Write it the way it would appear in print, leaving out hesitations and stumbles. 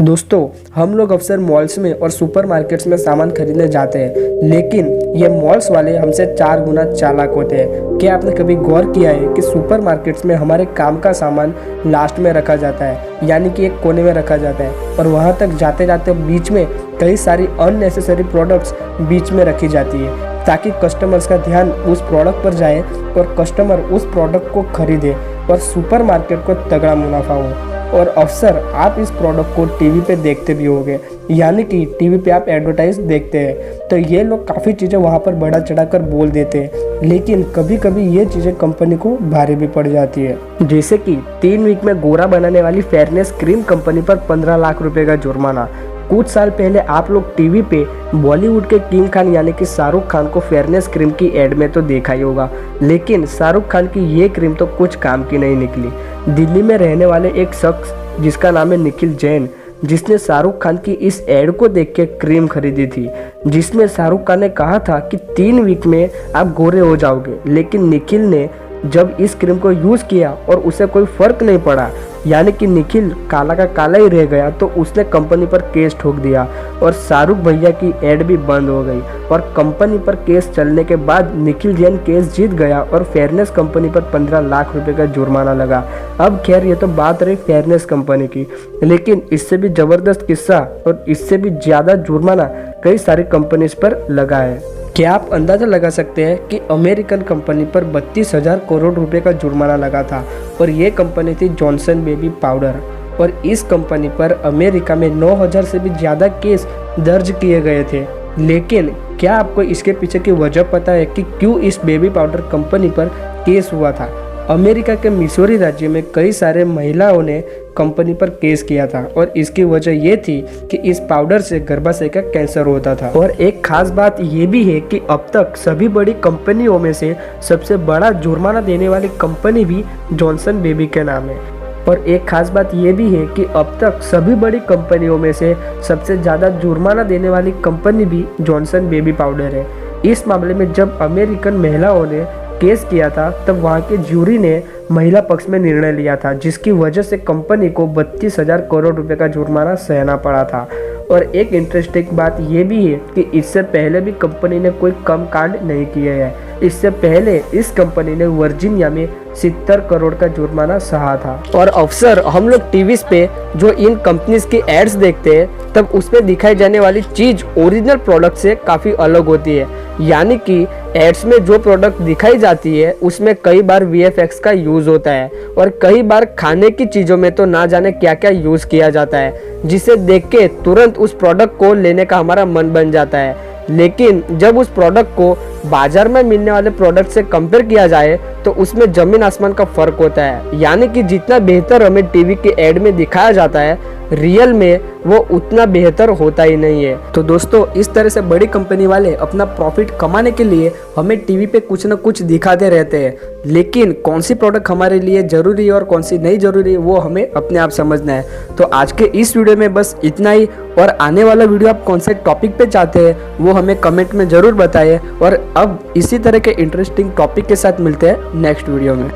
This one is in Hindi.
दोस्तों, हम लोग अक्सर मॉल्स में और सुपरमार्केट्स में सामान खरीदने जाते हैं, लेकिन ये मॉल्स वाले हमसे 4 गुना चालाक होते हैं। क्या आपने कभी गौर किया है कि सुपरमार्केट्स में हमारे काम का सामान लास्ट में रखा जाता है, यानी कि एक कोने में रखा जाता है, और वहाँ तक जाते जाते बीच में कई सारी अननेसेसरी प्रोडक्ट्स बीच में रखी जाती है, ताकि कस्टमर्स का ध्यान उस प्रोडक्ट पर जाए और कस्टमर उस प्रोडक्ट को खरीदे और सुपरमार्केट को तगड़ा मुनाफा हो। और अक्सर आप इस प्रोडक्ट को टीवी पे देखते भी होंगे, यानी कि टीवी पे आप एडवर्टाइज देखते हैं, तो ये लोग काफ़ी चीज़ें वहाँ पर बढ़ा चढ़ा कर बोल देते हैं, लेकिन कभी कभी ये चीज़ें कंपनी को भारी भी पड़ जाती है। जैसे कि 3 वीक में गोरा बनाने वाली फेयरनेस क्रीम कंपनी पर 15 लाख रुपए का जुर्माना। कुछ साल पहले आप लोग टीवी पे बॉलीवुड के किंग खान यानी कि शाहरुख खान को फेयरनेस क्रीम की एड में तो देखा ही होगा, लेकिन शाहरुख खान की ये क्रीम तो कुछ काम की नहीं निकली। दिल्ली में रहने वाले एक शख्स जिसका नाम है निखिल जैन, जिसने शाहरुख खान की इस एड को देख के क्रीम खरीदी थी, जिसमें शाहरुख खान ने कहा था कि 3 वीक में आप गोरे हो जाओगे, लेकिन निखिल ने जब इस क्रीम को यूज़ किया और उसे कोई फर्क नहीं पड़ा, यानी कि निखिल काला का काला ही रह गया, तो उसने कंपनी पर केस ठोक दिया और शाहरुख भैया की एड भी बंद हो गई। और कंपनी पर केस चलने के बाद निखिल जैन केस जीत गया और फेयरनेस कंपनी पर 15 लाख रुपए का जुर्माना लगा। अब खैर ये तो बात रही फेयरनेस कंपनी की, लेकिन इससे भी ज़बरदस्त किस्सा और इससे भी ज़्यादा जुर्माना कई सारी कंपनीज पर लगा है। क्या आप अंदाज़ा लगा सकते हैं कि अमेरिकन कंपनी पर 32,000 करोड़ रुपए का जुर्माना लगा था, और ये कंपनी थी जॉनसन बेबी पाउडर। और इस कंपनी पर अमेरिका में 9,000 से भी ज़्यादा केस दर्ज किए गए थे। लेकिन क्या आपको इसके पीछे की वजह पता है कि क्यों इस बेबी पाउडर कंपनी पर केस हुआ था? अमेरिका के मिसौरी राज्य में कई सारे महिलाओं ने कंपनी पर केस किया था, और इसकी वजह ये थी कि इस पाउडर से गर्भाशय का कैंसर होता था। और एक खास बात ये भी है कि अब तक सभी बड़ी कंपनियों में से सबसे बड़ा जुर्माना देने वाली कंपनी भी जॉनसन बेबी के नाम है। और एक खास बात ये भी है कि अब तक सभी बड़ी कंपनियों में से सबसे ज़्यादा जुर्माना देने वाली कंपनी भी जॉनसन बेबी पाउडर है। इस मामले में जब अमेरिकन महिलाओं ने केस किया था, तब वहाँ के ज्यूरी ने महिला पक्ष में निर्णय लिया था, जिसकी वजह से कंपनी को 32,000 करोड़ रुपए का जुर्माना सहना पड़ा था। और एक इंटरेस्टिंग बात यह भी है कि इससे पहले भी कंपनी ने कोई कम कांड नहीं किए हैं। इससे पहले इस कंपनी ने वर्जीनिया में 70 करोड़ का जुर्माना सहा था। और अक्सर हम लोग टीवी पे जो इन कंपनीज की एड्स देखते हैं, तब उसमें दिखाई जाने वाली चीज ओरिजिनल प्रोडक्ट से काफी अलग होती है, यानी कि एड्स में जो प्रोडक्ट दिखाई जाती है उसमें कई बार VFX का यूज होता है, और कई बार खाने की चीजों में तो ना जाने क्या क्या यूज किया जाता है, जिसे देख के तुरंत उस प्रोडक्ट को लेने का हमारा मन बन जाता है। लेकिन जब उस प्रोडक्ट को बाजार में मिलने वाले प्रोडक्ट से कंपेयर किया जाए तो उसमें जमीन आसमान का फर्क होता है, यानी कि जितना बेहतर हमें टीवी के एड में दिखाया जाता है, रियल में वो उतना बेहतर होता ही नहीं है। तो दोस्तों, इस तरह से बड़ी कंपनी वाले अपना प्रॉफिट कमाने के लिए हमें टीवी पे कुछ ना कुछ दिखाते रहते हैं, लेकिन कौन सी प्रोडक्ट हमारे लिए ज़रूरी है और कौन सी नहीं ज़रूरी है वो हमें अपने आप समझना है। तो आज के इस वीडियो में बस इतना ही, और आने वाला वीडियो आप कौन से टॉपिक पे चाहते हैं वो हमें कमेंट में ज़रूर बताइए। और अब इसी तरह के इंटरेस्टिंग टॉपिक के साथ मिलते हैं नेक्स्ट वीडियो में।